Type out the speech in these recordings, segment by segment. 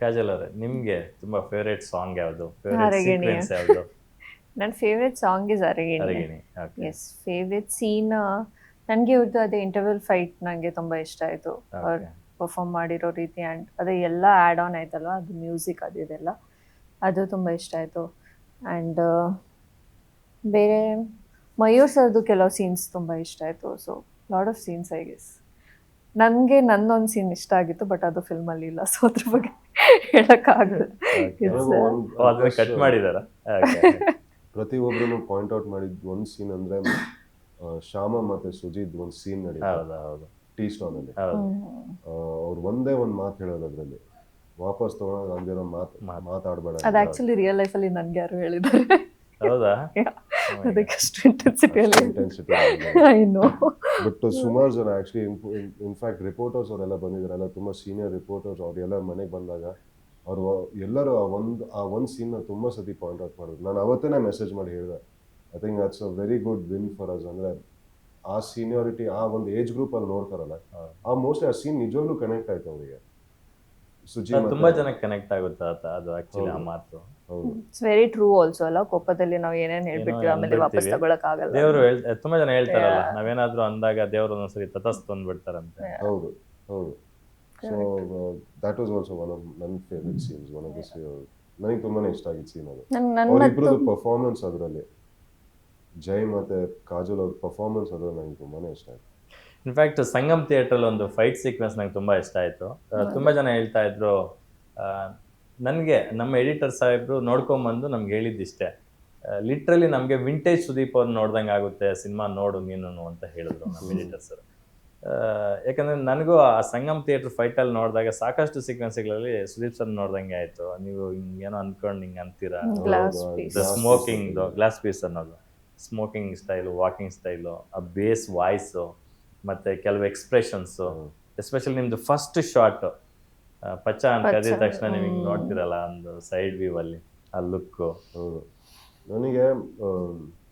ಕಾಜಲ್ ಅವರೇ, ನಿಮ್ಗೆ ತುಂಬಾ ಫೇವರೇಟ್ ಸಾಂಗ್ ಯಾವುದು? ಫೇವರೇಟ್ ಅರಗಿಣಿ. ಸೀಕ್ವೆನ್ಸ್ ಯಾವುದು? ನನ್ನ favourite song is Aragini. Aragini. Okay. Yes, favourite scene ನನಗೆ ಇವ್ರದ್ದು ಅದೇ ಇಂಟರ್ವಲ್ ಫೈಟ್ ನನಗೆ ತುಂಬ ಇಷ್ಟ ಆಯಿತು. ಅವ್ರು ಓಕೆ. ಪರ್ಫಾರ್ಮ್ ಮಾಡಿರೋ ರೀತಿ ಆ್ಯಂಡ್ ಅದೇ ಎಲ್ಲ ಆ್ಯಡ್ ಆನ್ ಆಯ್ತಲ್ವ, ಅದು ಮ್ಯೂಸಿಕ್ ಅದು ಇದೆಲ್ಲ, ಅದು ತುಂಬ ಇಷ್ಟ ಆಯಿತು. ಆ್ಯಂಡ್ ಬೇರೆ ಮಯೂರ್ ಸರ್ದು ಕೆಲವು ಸೀನ್ಸ್ ತುಂಬ ಇಷ್ಟ ಆಯಿತು. So lot of scenes I guess. ನನಗೆ ನನ್ನೊಂದು ಸೀನ್ ಇಷ್ಟ ಆಗಿತ್ತು, ಬಟ್ ಅದು ಫಿಲ್ಮಲ್ಲಿ ಇಲ್ಲ, ಸೊ ಅದ್ರ ಬಗ್ಗೆ ಹೇಳೋಕ್ಕಾಗಲ್ಲ. Okay. It's, ಅದನ್ನ ಕಟ್ ಮಾಡಿದಾರ? ಓಕೆ. ಪ್ರತಿಯೊಬ್ಬರೂ ಪಾಯಿಂಟ್ ಔಟ್ ಮಾಡಿದ ಒಂದು ಸೀನ್ ಅಂದ್ರೆ ಶ್ಯಾಮ ಮತ್ತೆ ಸುಜಿತ್ ಒಂದು ಸೀನ್ ನಡೀತು ಹೌದು ಹೌದು ಟೀ ಸ್ಟಾಲ್ ಅಲ್ಲಿ. ಹೌದು. ಅವ್ರು ಒಂದೇ ಒಂದು ಮಾತು ಹೇಳೋದು ಅದ್ರಲ್ಲಿ, ವಾಪಸ್ ತಗೊಳೋದು ಅಂದಿರೋ ಮಾತಾಡ್ಬೇಡ ಅದು ಆ್ಯಕ್ಚುಲಿ ರಿಯಲ್ ಲೈಫಲ್ಲಿ ನನಗೆ ಯಾರು ಹೇಳಿದ್ದಾರೆ. ಹೌದಾ? ಅದಕ್ಕೆ ಅಷ್ಟು ಇಂಟೆನ್ಸಿಟಿಯಲ್ಲಿ ಇಂಟೆನ್ಸಿಟಿ. I know. ಬಟ್ ಸುಮಾರು ಜನ ಆಕ್ಚುಲಿ ಇನ್ಫ್ಯಾಕ್ಟ್ ರಿಪೋರ್ಟರ್ಸ್ ಅವರೆಲ್ಲ ಬಂದಿದ್ರಲ್ಲ, ತುಂಬಾ ಸೀನಿಯರ್ ರಿಪೋರ್ಟರ್ಸ್, ಅವ್ರೆಲ್ಲ ಮನೆಗೆ ಬಂದಾಗ ಅವರು ಎಲ್ಲರೂ ಆ ಒಂದು ಸೀನ್ನ ತುಂಬಾ ಸತಿ ಪಾಯಿಂಟ್ ಔಟ್ ಮಾಡಿದ್ರು. ನಾನು ಅವತ್ತೇ ಮೆಸೇಜ್ ಮಾಡಿ ಹೇಳಿದೆ, I think that's a very good win for us. ಅಂದ್ರೆ ಆ ಸೀನಿಯಾರಿಟಿ, ಆ ಒಂದು ಏಜ್ ಗ್ರೂಪ್ ಅಲ್ಲಿ ನೋಡ್ತಾರಲ್ಲ, ಆ ಮೋಸ್ಟ್ಲಿ ಆ ಸೀನ್ ನಿಜವಾಗ್ಲೂ ಕನೆಕ್ಟ್ ಆಯ್ತು ಅವರಿಗೆ. ಸುಜಿ ತುಂಬಾ ಜನಕ್ಕೆ ಕನೆಕ್ಟ್ ಆಗುತ್ತೆ ಅದು ಆಕ್ಚುಲಿ ಆ ಮಾತು. ಹೌದು. ಇಟ್ಸ್ ವೆರಿ ಟ್ರೂ ಆಲ್ಸೋ ಅಲ್ಲ. ಕೋಪದಲ್ಲಿ ನಾವು ಏನೇನು ಹೇಳ್ಬಿಡ್ತೀವಿ ಆಮೇಲೆ ವಾಪಸ್ ತಗೊಳಕ್ಕಾಗಲ್ಲ. ದೇವರು ತುಂಬಾ ಜನ ಹೇಳ್ತಾರಲ್ಲ, ನಾವೇನಾದ್ರೂ ಅಂದಾಗ ದೇವ್ರು ಒಂದೊಂದ್ಸರಿ ತತಸ್ತು ಅಂದ್ಬಿಡ್ತಾರಂತೆ. ಹೌದು ಹೌದು. So that was also one of ನನ್ನ favourite scenes. One of the ನನಗೆ ತುಂಬಾನೇ ಇಷ್ಟ ಆಗಿದ್ದ ಸೀನ್ ಅದು. ಅವರಿಬ್ಬರದ್ದು ಪರ್ಫಾರ್ಮೆನ್ಸ್ ಅದರಲ್ಲಿ, ಜೈ ಮತ್ತೆ ಕಾಜಲ್ ಅವ್ರ ಪರ್ಫಾರ್ಮೆನ್ಸ್ ಅದ್ರಲ್ಲಿ ನನಗೆ ತುಂಬಾನೇ ಇಷ್ಟ ಆಯ್ತು. ಇನ್ಫ್ಯಾಕ್ಟ್ ಸಂಗಮ್ ಥಿಯೇಟರ್ ಒಂದು ಫೈಟ್ ಸೀಕ್ವೆನ್ಸ್ ನಂಗೆ ತುಂಬಾ ಇಷ್ಟ ಆಯ್ತು. ತುಂಬಾ ಜನ ಹೇಳ್ತಾ ಇದ್ರು, ನನಗೆ ನಮ್ಮ ಎಡಿಟರ್ ಸಾಹೇಬ್ರು ನೋಡ್ಕೊಂಬಂದು ನಮ್ಗೆ ಹೇಳಿದ್ದಿಷ್ಟೇ, ಲಿಟ್ರಲಿ ನಮಗೆ ವಿಂಟೇಜ್ ಸುದೀಪ್ ಅವ್ರು ನೋಡ್ದಂಗೆ ಆಗುತ್ತೆ ಸಿನಿಮಾ, ನೋಡು ನೀನು ಅಂತ ಹೇಳಿದ್ರು ನಮ್ಮ ಎಡಿಟರ್ ಸರ್. ಯಾಕಂದ್ರೆ ನನಗೂ ಆ ಸಂಗಮ್ ಥಿಯೇಟರ್ ಫೈಟಲ್ಲಿ ನೋಡಿದಾಗ ಸಾಕಷ್ಟು ಸೀಕ್ವೆನ್ಸ್ಗಳಲ್ಲಿ ಸುದೀಪ್ ಸರ್ ನೋಡ್ದಂಗೆ ಆಯ್ತು. ನೀವು ಹಿಂಗೇನೋ ಅನ್ಕೊಂಡು ಹಿಂಗೆ ಅಂತೀರಾ, ಸ್ಮೋಕಿಂಗ್ ಗ್ಲಾಸ್ ಪೀಸ್ ಅನ್ನೋದು, ಸ್ಮೋಕಿಂಗ್ ಸ್ಟೈಲು, ವಾಕಿಂಗ್ ಸ್ಟೈಲು, ಆ ಬೇಸ್ ವಾಯ್ಸು, ಮತ್ತು ಕೆಲವು ಎಕ್ಸ್ಪ್ರೆಷನ್ಸು, ಎಸ್ಪೆಷಲಿ ನಿಮ್ಮದು ಫಸ್ಟ್ ಶಾಟ್ ಪಚ್ಚ ಅಂತ ಕದಿದ ತಕ್ಷಣ ನೀವು ಹಿಂಗೆ ನೋಡ್ತಿರಲ್ಲ ಒಂದು ಸೈಡ್ ವ್ಯೂ ಅಲ್ಲಿ, ಆ ಲುಕ್ಕು. ಹೌದು. ನನಗೆ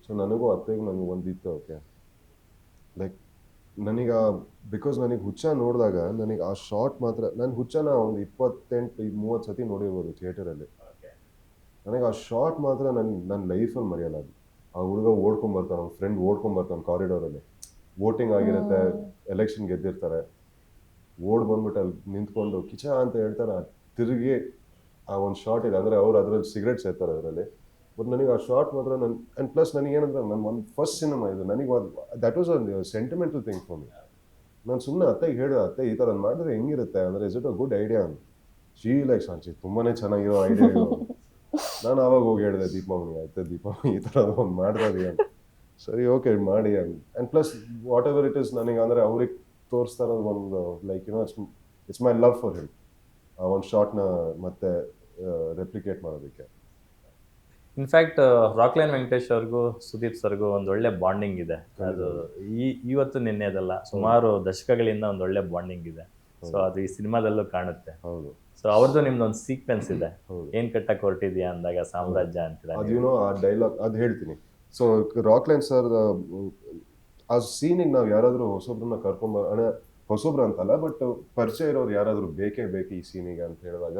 ಸೊ ನನಗೂ ಅತ್ತೆಗೂ ನನಗೆ ಒಂದಿತ್ತು. ಓಕೆ, ಲೈಕ್ ನನಗೆ ಬಿಕಾಸ್ ನನಗೆ ಹುಚ್ಚ ನೋಡಿದಾಗ ನನಗೆ ಆ ಶಾರ್ಟ್ ಮಾತ್ರ, ನಾನು ಹುಚ್ಚನ ಒಂದು 28-30 ಸತಿ ನೋಡಿರ್ಬೋದು ಥಿಯೇಟರಲ್ಲಿ. ನನಗೆ ಆ ಶಾರ್ಟ್ ಮಾತ್ರ ನನ್ನ ಲೈಫಲ್ಲಿ ಮರೆಯಲ್ಲ. ಅದು ಆ ಹುಡುಗ ಓಡ್ಕೊಂಬರ್ತಾನೆ, ಅವ್ನ ಫ್ರೆಂಡ್ ಓಡ್ಕೊಂಬರ್ತಾನೆ ಕಾರಿಡೋರಲ್ಲಿ, ವೋಟಿಂಗ್ ಆಗಿರುತ್ತೆ, ಎಲೆಕ್ಷನ್ ಗೆದ್ದಿರ್ತಾರೆ, ಓಡ್ ಬಂದ್ಬಿಟ್ಟು ಅಲ್ಲಿ ನಿಂತ್ಕೊಂಡು ಕಿಚ ಅಂತ ಹೇಳ್ತಾರೆ, ತಿರುಗಿ ಆ ಒಂದು ಶಾರ್ಟ್ ಇದೆ. ಅಂದರೆ ಅವ್ರು ಅದರಲ್ಲಿ ಸಿಗರೇಟ್ ಸೇರ್ತಾರೆ ಅದರಲ್ಲಿ. ಬಟ್ ನನಗೆ ಆ ಶಾರ್ಟ್ ಮಾತ್ರ ನನ್ನ, ಆ್ಯಂಡ್ ಪ್ಲಸ್ ನನಗೇನಂದ್ರೆ ನನ್ನ ಒಂದು ಫಸ್ಟ್ ಸಿನಿಮಾ ಇದು, ನನಗೆ that was a sentimental thing for me. ನಾನು ಸುಮ್ಮನೆ ಅತ್ತೆಗೆ ಹೇಳಿದೆ, ಅತ್ತೆ ಈ ಥರ ಮಾಡಿದ್ರೆ ಹೆಂಗಿರುತ್ತೆ ಅಂದರೆ, is it a good idea ಅಂತ. ಶೀ ಲೈಕ್ ಸಾಂಚಿ ತುಂಬಾ ಚೆನ್ನಾಗಿರೋ ಐಡಿಯಾ ಇದು. ನಾನು ಆವಾಗ ಹೋಗಿ ಹೇಳಿದೆ ದೀಪಾವಳಿ, ಆಯ್ತು ದೀಪಾವಳಿ ಈ ಥರ ಒಂದು ಮಾಡ್ತಾರೆ ಅಂತ. ಸರಿ ಓಕೆ ಮಾಡಿ. And plus what ever it is, ನನಗೆ ಅಂದರೆ ಅವ್ರಿಗೆ ತೋರಿಸ್ತಾ ಇರೋದು ಒಂದು like it's my love for him, ಆ ಒಂದು ಶಾರ್ಟ್ನ ಮತ್ತೆ ರೆಪ್ಲಿಕೇಟ್ ಮಾಡೋದಕ್ಕೆ. ಇನ್ಫ್ಯಾಕ್ಟ್ ರಾಕ್ಲೈನ್ ವೆಂಕಟೇಶ್ ಅವ್ರಿಗೂ ಸುದೀಪ್ ಸರ್ಗೂ ಒಂದು ಒಳ್ಳೆ ಬಾಂಡಿಂಗ್ ಇದೆ. ಅದು ಇವತ್ತು ನಿನ್ನೆದಲ್ಲ, ಸುಮಾರು ದಶಕಗಳಿಂದ ಒಂದು ಒಳ್ಳೆ ಬಾಂಡಿಂಗ್ ಇದೆ. ಸೊ ಅದು ಈ ಸಿನಿಮಾದಲ್ಲೂ ಕಾಣುತ್ತೆ. ಹೌದು. ಸೊ ಅವ್ರದ್ದು ನಿಮ್ದೊಂದು ಸೀಕ್ವೆನ್ಸ್ ಇದೆ, ಏನ್ ಕಟ್ಟಕ್ಕೆ ಹೊರಟಿದ್ಯಾ ಅಂದಾಗ ಸಾಮ್ರಾಜ್ಯ ಅಂತೀರ. ಅದೇನೋ ಆ ಡೈಲಾಗ್ ಅದು ಹೇಳ್ತೀನಿ. ಸೊ ರಾಕ್ಲೈನ್ ಸರ್ ಆ ಸೀನಿಗೆ ನಾವು ಯಾರಾದರೂ ಹೊಸೊಬ್ರನ್ನ ಕರ್ಕೊಂಬ, ಹೊಸೊಬ್ರು ಅಂತಲ್ಲ ಬಟ್ ಪರಿಚಯ ಇರೋರು ಯಾರಾದರೂ ಬೇಕೇ ಬೇಕು ಈ ಸೀನಿಗೆ ಅಂತ ಹೇಳಿದಾಗ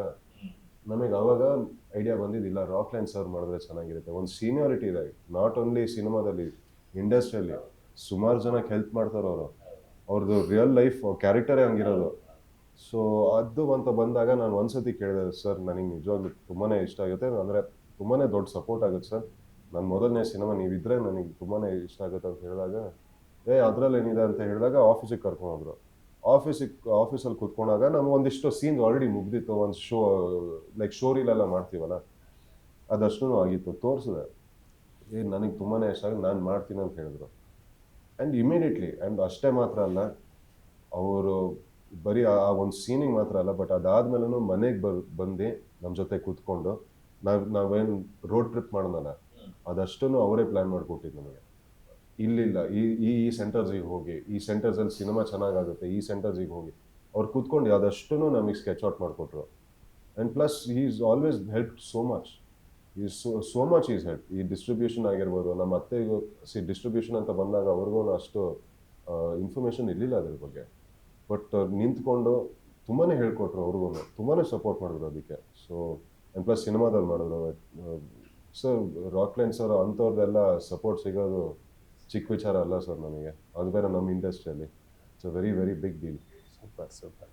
ನಮಗೆ ಅವಾಗ ಐಡಿಯಾ ಬಂದಿದ್ದಿಲ್ಲ, ರಾಕ್ಲೈನ್ ಸರ್ ಮಾಡಿದ್ರೆ ಚೆನ್ನಾಗಿರುತ್ತೆ. ಒಂದು ಸೀನಿಯಾರಿಟಿ ಇದೆ, ನಾಟ್ ಓನ್ಲಿ ಸಿನಿಮಾದಲ್ಲಿ, ಇಂಡಸ್ಟ್ರಿಯಲ್ಲಿ ಸುಮಾರು ಜನಕ್ಕೆ ಹೆಲ್ಪ್ ಮಾಡ್ತಾರೆ ಅವರು. ಅವ್ರದ್ದು ರಿಯಲ್ ಲೈಫ್ ಕ್ಯಾರೆಕ್ಟರೇ ಹಂಗಿರೋದು. ಸೊ ಅದು ಅಂತ ಬಂದಾಗ ನಾನು ಒಂದ್ಸತಿ ಕೇಳಿದೆ, ಸರ್ ನನಗೆ ನಿಜವಾಗ್ಲೂ ತುಂಬಾ ಇಷ್ಟ ಆಗುತ್ತೆ, ಅಂದರೆ ತುಂಬಾ ದೊಡ್ಡ ಸಪೋರ್ಟ್ ಆಗುತ್ತೆ ಸರ್, ನನ್ನ ಮೊದಲನೇ ಸಿನಿಮಾ ನೀವಿದ್ರೆ ನನಗೆ ತುಂಬಾ ಇಷ್ಟ ಆಗುತ್ತೆ ಅಂತ ಹೇಳಿದಾಗ, ಅದರಲ್ಲಿ ಏನಿದೆ ಅಂತ ಹೇಳಿದಾಗ ಆಫೀಸಿಗೆ ಕರ್ಕೊಂಡೋದ್ರು. ಆಫೀಸಲ್ಲಿ ಕೂತ್ಕೊಂಡಾಗ ನಮ್ಗೆ ಒಂದಿಷ್ಟು ಸೀನ್ಸ್ ಆಲ್ರೆಡಿ ಮುಗ್ದಿತ್ತು. ಒಂದು ಶೋ ಲೈಕ್ ಶೋರಿಲೆಲ್ಲ ಮಾಡ್ತೀವಲ್ಲ, ಅದಷ್ಟು ಆಗಿತ್ತು. ತೋರಿಸಿದೆ, ನನಗೆ ತುಂಬಾ ಇಷ್ಟ ಆಗಿ ನಾನು ಮಾಡ್ತೀನಿ ಅಂತ ಹೇಳಿದ್ರು. ಆ್ಯಂಡ್ ಇಮಿಡಿಯೇಟ್ಲಿ, ಆ್ಯಂಡ್ ಅಷ್ಟೇ ಮಾತ್ರ ಅಲ್ಲ, ಅವರು ಬರೀ ಆ ಒಂದು ಸೀನಿಗೆ ಮಾತ್ರ ಅಲ್ಲ, ಬಟ್ ಅದಾದ್ಮೇಲೂ ಮನೆಗೆ ಬಂದು ನಮ್ಮ ಜೊತೆ ಕೂತ್ಕೊಂಡು ನಾವೇನು ರೋಡ್ ಟ್ರಿಪ್ ಮಾಡೋಣಲ್ಲ, ಅದಷ್ಟೂ ಅವರೇ ಪ್ಲ್ಯಾನ್ ಮಾಡಿಕೊಟ್ಟಿದ್ದು ನಮಗೆ. ಇಲ್ಲಿಲ್ಲ, ಈ ಸೆಂಟರ್ಸಿಗೆ ಹೋಗಿ, ಈ ಸೆಂಟರ್ಸಲ್ಲಿ ಸಿನಿಮಾ ಚೆನ್ನಾಗಾಗುತ್ತೆ, ಈ ಸೆಂಟರ್ಸಿಗೆ ಹೋಗಿ ಅವ್ರು ಕೂತ್ಕೊಂಡು ಅದಷ್ಟು ನಮಗೆ ಸ್ಕೆಚ್ ಔಟ್ ಮಾಡಿಕೊಟ್ರು. And plus he is always help so much, so much is help. ಈ ಡಿಸ್ಟ್ರಿಬ್ಯೂಷನ್ ಆಗಿರ್ಬೋದು, ನಮ್ಮ ಅತ್ತೆಗೂ ಡಿಸ್ಟ್ರಿಬ್ಯೂಷನ್ ಅಂತ ಬಂದಾಗ ಅವ್ರಿಗೂ ಅಷ್ಟು ಇನ್ಫಾರ್ಮೇಷನ್ ಇರಲಿಲ್ಲ ಅದ್ರ ಬಗ್ಗೆ. ಬಟ್ ನಿಂತ್ಕೊಂಡು ತುಂಬಾ ಹೇಳ್ಕೊಟ್ರು ಅವ್ರಿಗೂ, ತುಂಬಾ ಸಪೋರ್ಟ್ ಮಾಡಿದ್ರು ಅದಕ್ಕೆ. ಸೊ ಆ್ಯಂಡ್ ಪ್ಲಸ್ ಸಿನಿಮಾದಲ್ಲಿ ಮಾಡಿದ್ರು. ಸರ್ ರಾಕ್ಲೈನ್ ಸರ್ ಅಂಥವ್ರದ್ದೆಲ್ಲ ಸಪೋರ್ಟ್ ಸಿಗೋದು ಚಿಕ್ಕ ವಿಚಾರ ಅಲ್ಲ ಸರ್ ನನಗೆ, ಅದು ಬೇರೆ ನಮ್ಮ ಇಂಡಸ್ಟ್ರಿಯಲ್ಲಿ. It's a very very big deal. Super super.